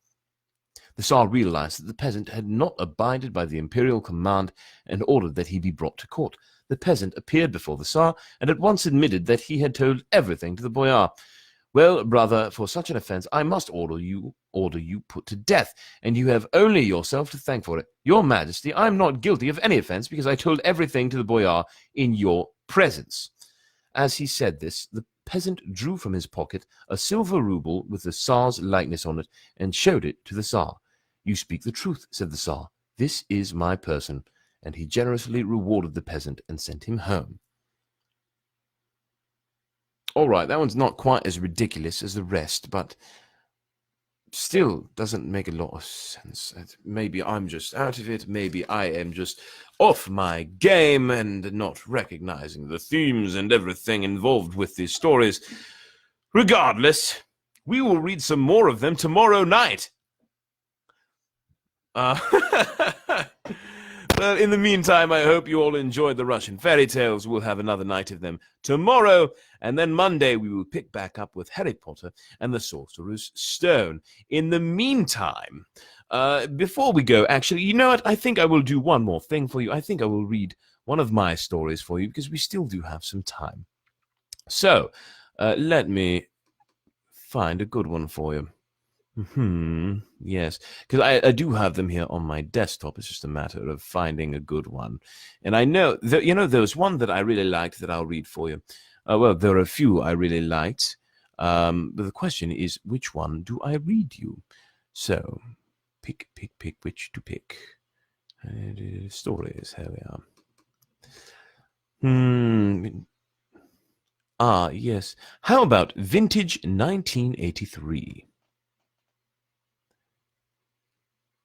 The Tsar realized that the peasant had not abided by the imperial command and ordered that he be brought to court. The peasant appeared before the Tsar and at once admitted that he had told everything to the boyar. "Well, brother, for such an offense I must order you put to death, and you have only yourself to thank for it. Your Majesty, I am not guilty of any offense because I told everything to the boyar in your presence." As he said this, the peasant drew from his pocket a silver ruble with the Tsar's likeness on it and showed it to the Tsar. "You speak the truth," said the Tsar. "This is my person." And he generously rewarded the peasant and sent him home. All right, that one's not quite as ridiculous as the rest, but still doesn't make a lot of sense. Maybe I'm just out of it. Maybe I am just off my game and not recognizing the themes and everything involved with these stories. Regardless, we will read some more of them tomorrow night. Well, in the meantime, I hope you all enjoyed the Russian fairy tales. We'll have another night of them tomorrow, and then Monday we will pick back up with Harry Potter and the Sorcerer's Stone. In the meantime, before we go, actually, you know what? I think I will do one more thing for you. I think I will read one of my stories for you because we still do have some time. So, let me find a good one for you. Yes, because I do have them here on my desktop. It's just a matter of finding a good one. And I know that, there was one that I really liked that I'll read for you. Well, there are a few I really liked. But the question is, which one do I read you? So, pick, which to pick. Stories, here we are. Yes. How about Vintage 1983?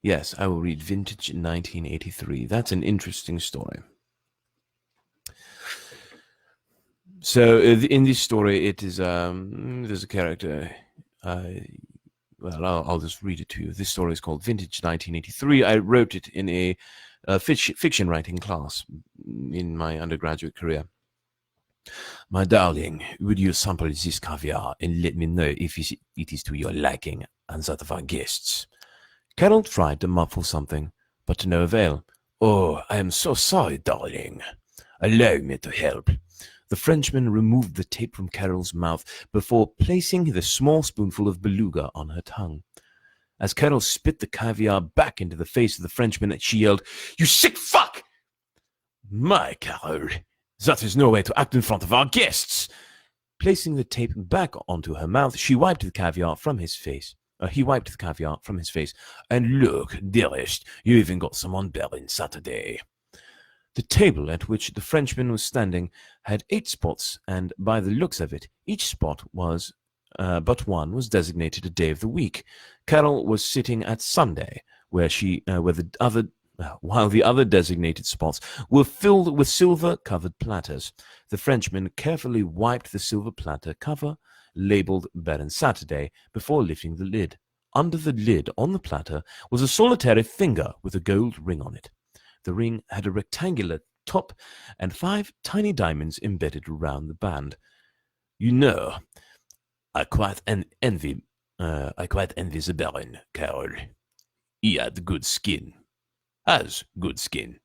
Yes, I will read Vintage 1983. That's an interesting story. So in this story, it is there's a character. Well, I'll just read it to you. This story is called Vintage 1983. I wrote it in a fiction writing class in my undergraduate career. "My darling, would you sample this caviar and let me know if it is to your liking and that of our guests?" Carol tried to muffle something, but to no avail. "Oh, I am so sorry, darling. Allow me to help." The Frenchman removed the tape from Carol's mouth before placing the small spoonful of beluga on her tongue. As Carol spit the caviar back into the face of the Frenchman, she yelled, "You sick fuck!" "My Carol, that is no way to act in front of our guests." Placing the tape back onto her mouth, she wiped the caviar from his face. He wiped the caviar from his face. "And look, dearest, you even got some on Berlin Saturday." The table at which the Frenchman was standing had 8 spots, and by the looks of it, each spot was but one was designated a day of the week. Carol was sitting at Sunday, while the other designated spots were filled with silver-covered platters. The Frenchman carefully wiped the silver platter cover, labeled Baron Saturday, before lifting the lid. Under the lid on the platter was a solitary finger with a gold ring on it. The ring had a rectangular top and 5 tiny diamonds embedded around the band. "You know, I quite envy the Baron, Carol. He had good skin. Has good skin."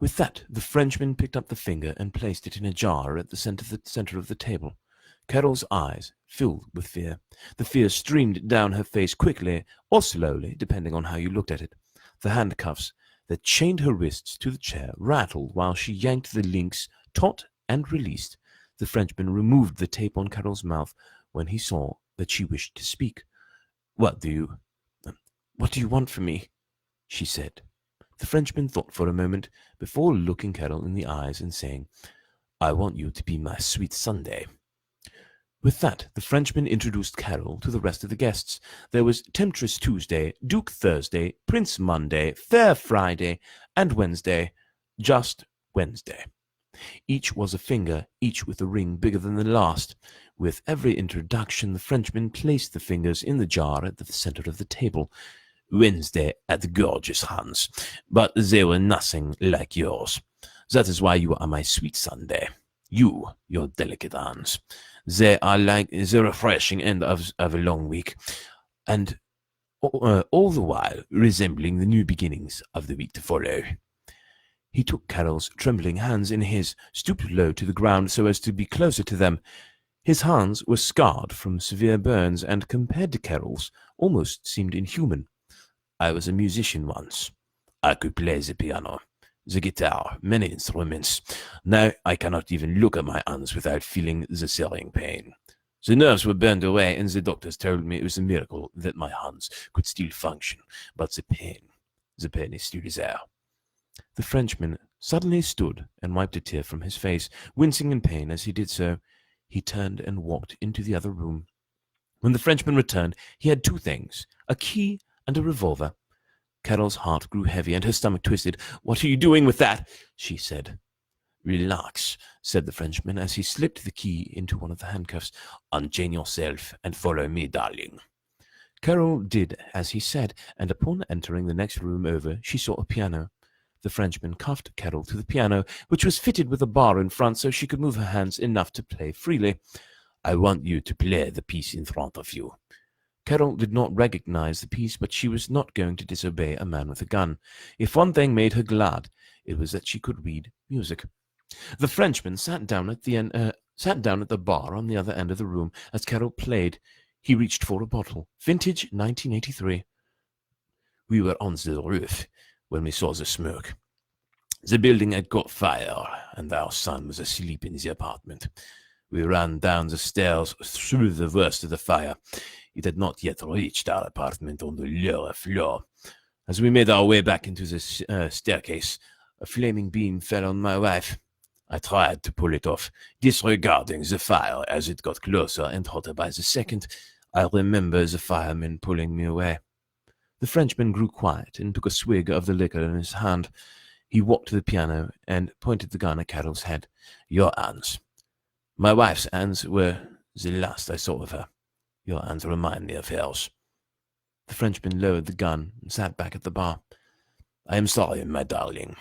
With that, the Frenchman picked up the finger and placed it in a jar at the center of the table. Carol's eyes filled with fear. The fear streamed down her face quickly or slowly, depending on how you looked at it. The handcuffs that chained her wrists to the chair rattled while she yanked the links taut and released. The Frenchman removed the tape on Carol's mouth when he saw that she wished to speak. What do you want from me?" she said. The Frenchman thought for a moment before looking Carol in the eyes and saying, "I want you to be my sweet Sunday." With that, the Frenchman introduced Carol to the rest of the guests. There was Temptress Tuesday, Duke Thursday, Prince Monday, Fair Friday, and Wednesday. Just Wednesday. Each was a finger, each with a ring bigger than the last. With every introduction, the Frenchman placed the fingers in the jar at the center of the table. "Wednesday had gorgeous hands, but they were nothing like yours. That is why you are my sweet Sunday. Your delicate hands. They are like the refreshing end of a long week, and all the while resembling the new beginnings of the week to follow." He took Carol's trembling hands in his, stooped low to the ground so as to be closer to them. His hands were scarred from severe burns, and compared to Carol's, almost seemed inhuman. "I was a musician once. I could play the piano, the guitar, many instruments. Now I cannot even look at my hands without feeling the searing pain. The nerves were burned away, and the doctors told me it was a miracle that my hands could still function, but the pain is still there." The Frenchman suddenly stood and wiped a tear from his face, wincing in pain as he did so. He turned and walked into the other room. When the Frenchman returned, he had 2 things, a key and a revolver. Carol's heart grew heavy and her stomach twisted. "What are you doing with that?" she said. "Relax," said the Frenchman as he slipped the key into one of the handcuffs. "Unchain yourself and follow me, darling." Carol did as he said, and upon entering the next room over, she saw a piano. The Frenchman cuffed Carol to the piano, which was fitted with a bar in front so she could move her hands enough to play freely. "I want you to play the piece in front of you." Carol did not recognize the piece, but she was not going to disobey a man with a gun. If one thing made her glad, it was that she could read music. The Frenchman sat down at the bar on the other end of the room as Carol played. He reached for a bottle, vintage 1983. "We were on the roof when we saw the smoke. The building had caught fire, and our son was asleep in the apartment. We ran down the stairs through the worst of the fire. It had not yet reached our apartment on the lower floor. As we made our way back into the staircase, a flaming beam fell on my wife. I tried to pull it off, disregarding the fire as it got closer and hotter by the second. I remember the firemen pulling me away." The Frenchman grew quiet and took a swig of the liquor in his hand. He walked to the piano and pointed the gun at Carol's head. "Your hands. My wife's hands were the last I saw of her. Your hands remind me of hers." The Frenchman lowered the gun and sat back at the bar. "I am sorry, my darling."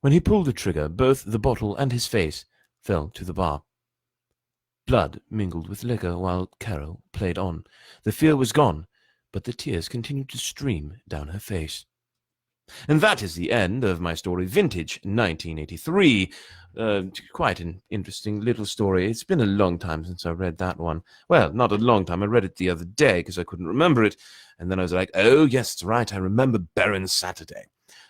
When he pulled the trigger, both the bottle and his face fell to the bar. Blood mingled with liquor while Carol played on. The fear was gone, but the tears continued to stream down her face. And that is the end of my story, Vintage 1983. Quite an interesting little story. It's been a long time since I read that one. Well, not a long time. I read it the other day because I couldn't remember it. And then I was like, oh, yes, right, I remember Baron Saturday.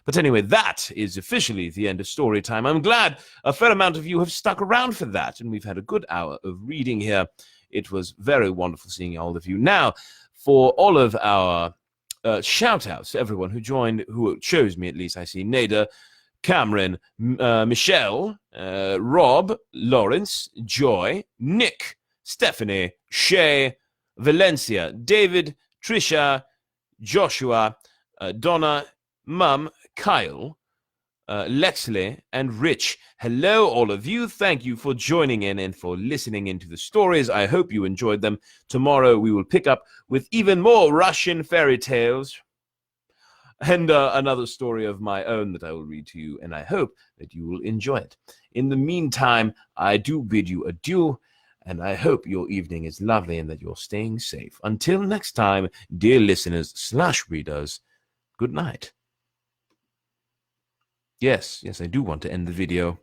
But anyway, that is officially the end of story time. I'm glad a fair amount of you have stuck around for that, and we've had a good hour of reading here. It was very wonderful seeing all of you. Now, for all of our shout-outs to everyone who joined, who chose me at least. I see Nada, Cameron, Michelle, Rob, Lawrence, Joy, Nick, Stephanie, Shay, Valencia, David, Trisha, Joshua, Donna, Mum, Kyle, Lexley, and Rich. Hello, all of you. Thank you for joining in and for listening into the stories. I hope you enjoyed them. Tomorrow we will pick up with even more Russian fairy tales and another story of my own that I will read to you, and I hope that you will enjoy it. In the meantime, I do bid you adieu, and I hope your evening is lovely and that you're staying safe. Until next time, dear listeners / readers, good night. Yes, I do want to end the video.